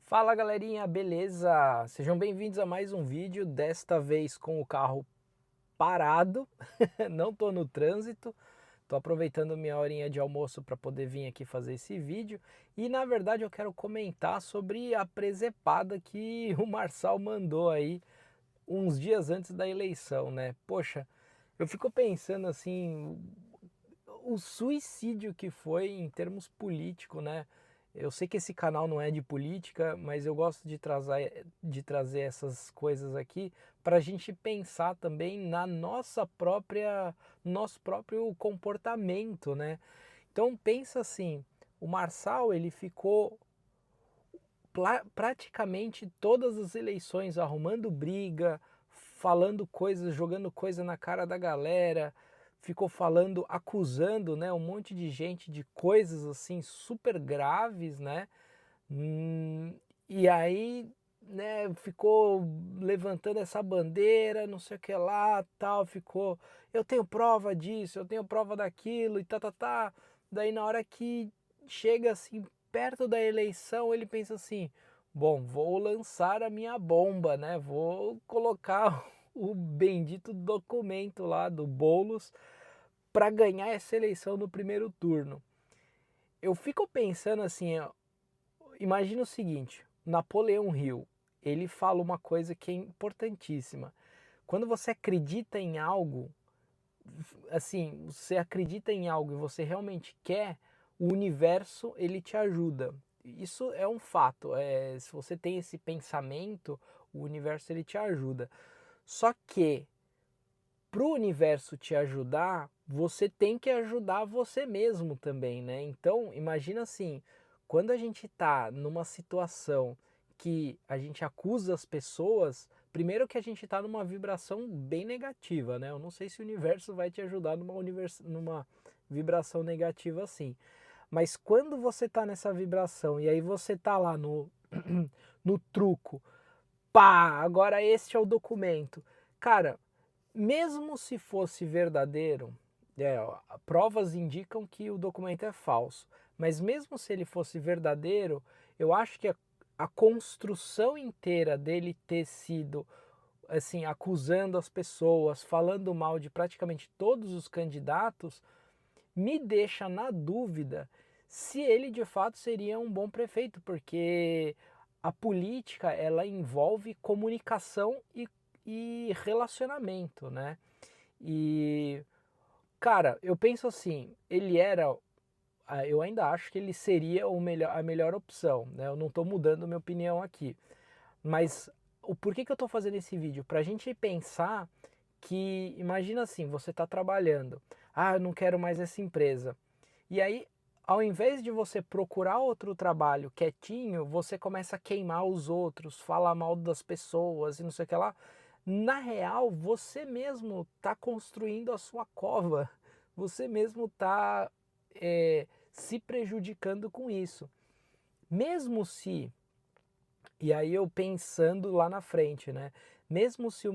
Fala galerinha, beleza? Sejam bem-vindos a mais um vídeo, desta vez com o carro parado, não tô no trânsito, tô aproveitando minha horinha de almoço para poder vir aqui fazer esse vídeo e na verdade eu quero comentar sobre a presepada que o Marçal mandou aí uns dias antes da eleição, né? Poxa, eu fico pensando assim, o suicídio que foi em termos políticos, né? Eu sei que esse canal não é de política, mas eu gosto de trazer essas coisas aqui para a gente pensar também na nosso próprio comportamento, né? Então pensa assim, o Marçal ele ficou praticamente todas as eleições arrumando briga, falando coisas, jogando coisa na cara da galera, ficou falando, acusando, né, um monte de gente de coisas assim super graves, né? Hum, e aí, né, ficou levantando essa bandeira, não sei o que lá, tal, ficou, eu tenho prova disso, eu tenho prova daquilo e tá. Daí na hora que chega assim perto da eleição, ele pensa assim: "Bom, vou lançar a minha bomba, né? Vou colocar o bendito documento lá do Boulos para ganhar essa eleição no primeiro turno". Eu fico pensando assim, ó, imagina o seguinte, Napoleão Hill, ele fala uma coisa que é importantíssima. Quando você acredita em algo, assim, você acredita em algo e você realmente quer, o universo ele te ajuda. Isso é um fato. Se você tem esse pensamento, o universo ele te ajuda. Só que para o universo te ajudar, você tem que ajudar você mesmo também, né? Então, imagina assim, quando a gente está numa situação que a gente acusa as pessoas, primeiro que a gente está numa vibração bem negativa, né? Eu não sei se o universo vai te ajudar numa vibração negativa assim. Mas quando você está nessa vibração e aí você está lá no, no truco, pá, agora este é o documento. Cara, mesmo se fosse verdadeiro, provas indicam que o documento é falso, mas mesmo se ele fosse verdadeiro, eu acho que a construção inteira dele ter sido assim, acusando as pessoas, falando mal de praticamente todos os candidatos, me deixa na dúvida se ele de fato seria um bom prefeito, porque a política ela envolve comunicação e relacionamento, né? E cara, eu penso assim, ele era, eu ainda acho que ele seria a melhor opção, né? Eu não estou mudando minha opinião aqui, mas o porquê que eu estou fazendo esse vídeo? Para a gente pensar que, imagina assim, você está trabalhando, eu não quero mais essa empresa. E aí, ao invés de você procurar outro trabalho quietinho, você começa a queimar os outros, falar mal das pessoas e não sei o que lá. Na real, você mesmo está construindo a sua cova, você mesmo está se prejudicando com isso. Mesmo se, e aí eu pensando lá na frente, né? Mesmo se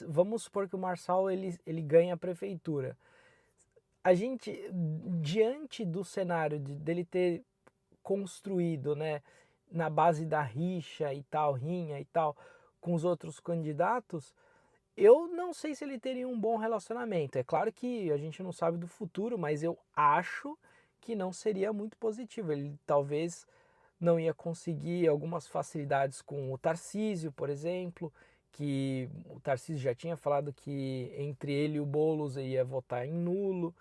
vamos supor que o Marçal ele ganha a prefeitura, a gente, diante do cenário dele ter construído, né, na base da rixa e tal, rinha e tal, com os outros candidatos, eu não sei se ele teria um bom relacionamento. É claro que a gente não sabe do futuro, mas eu acho que não seria muito positivo. Ele talvez não ia conseguir algumas facilidades com o Tarcísio, por exemplo, que o Tarcísio já tinha falado que entre ele e o Boulos ia votar em nulo,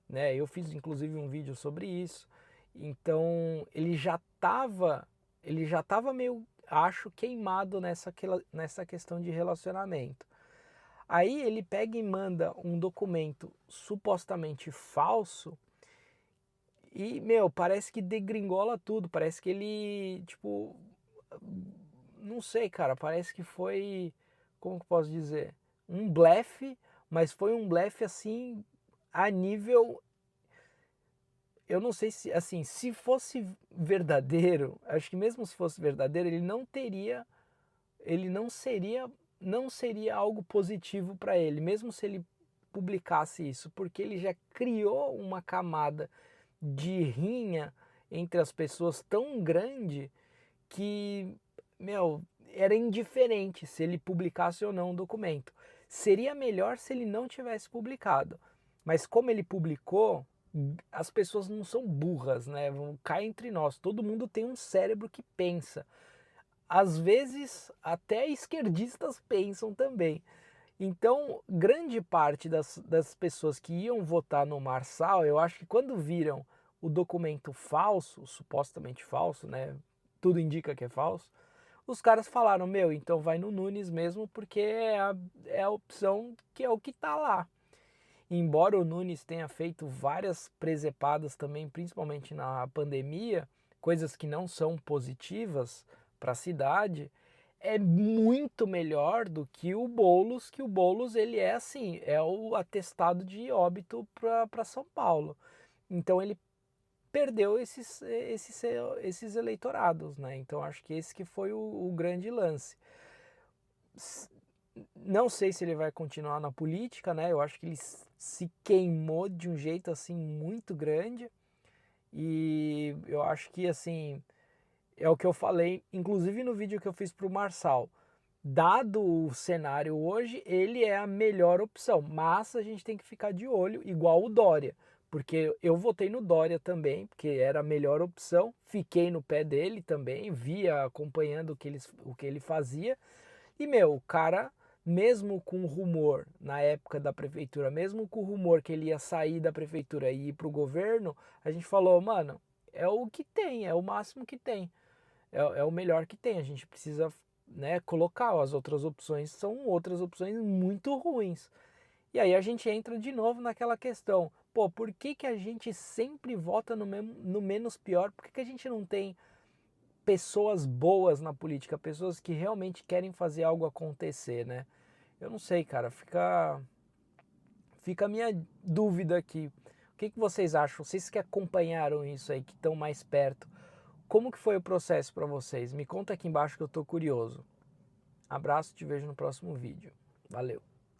né? Eu fiz inclusive um vídeo sobre isso. Então ele já estava meio, acho, queimado nessa questão de relacionamento. Aí ele pega e manda um documento supostamente falso e, meu, parece que degringola tudo, parece que ele, tipo, não sei, cara, parece que foi, como que eu posso dizer, um blefe, mas foi um blefe assim a nível, eu não sei se, assim, se fosse verdadeiro, acho que mesmo se fosse verdadeiro, ele não seria algo positivo para ele, mesmo se ele publicasse isso, porque ele já criou uma camada de rinha entre as pessoas tão grande que meu, era indiferente se ele publicasse ou não o documento. Seria melhor se ele não tivesse publicado. Mas como ele publicou, as pessoas não são burras, né? Cá entre nós, todo mundo tem um cérebro que pensa. Às vezes, até esquerdistas pensam também. Então, grande parte das pessoas que iam votar no Marçal, eu acho que quando viram o documento falso, supostamente falso, né? Tudo indica que é falso. Os caras falaram, meu, então vai no Nunes mesmo, porque é a opção que é o que tá lá. Embora o Nunes tenha feito várias presepadas também, principalmente na pandemia, coisas que não são positivas para a cidade, é muito melhor do que o Boulos ele é assim, é o atestado de óbito para São Paulo. Então ele perdeu esses eleitorados, né? Então acho que esse que foi o grande lance. Não sei se ele vai continuar na política, né? Eu acho que ele se queimou de um jeito assim muito grande. E eu acho que assim, é o que eu falei, inclusive no vídeo que eu fiz para o Marçal. Dado o cenário hoje, ele é a melhor opção, mas a gente tem que ficar de olho, igual o Dória, porque eu votei no Dória também, porque era a melhor opção, fiquei no pé dele também, via acompanhando o que ele fazia, e meu, o cara, mesmo com o rumor na época da prefeitura, mesmo com o rumor que ele ia sair da prefeitura e ir para o governo, a gente falou, mano, é o que tem, é o máximo que tem, é o melhor que tem, a gente precisa, né, colocar, as outras opções são outras opções muito ruins. E aí a gente entra de novo naquela questão, pô, por que que a gente sempre vota no menos pior? Por que que a gente não tem pessoas boas na política, pessoas que realmente querem fazer algo acontecer, né? Eu não sei, cara, fica a minha dúvida aqui. O que que vocês acham? Vocês que acompanharam isso aí, que estão mais perto, como que foi o processo para vocês? Me conta aqui embaixo que eu tô curioso. Abraço, te vejo no próximo vídeo. Valeu!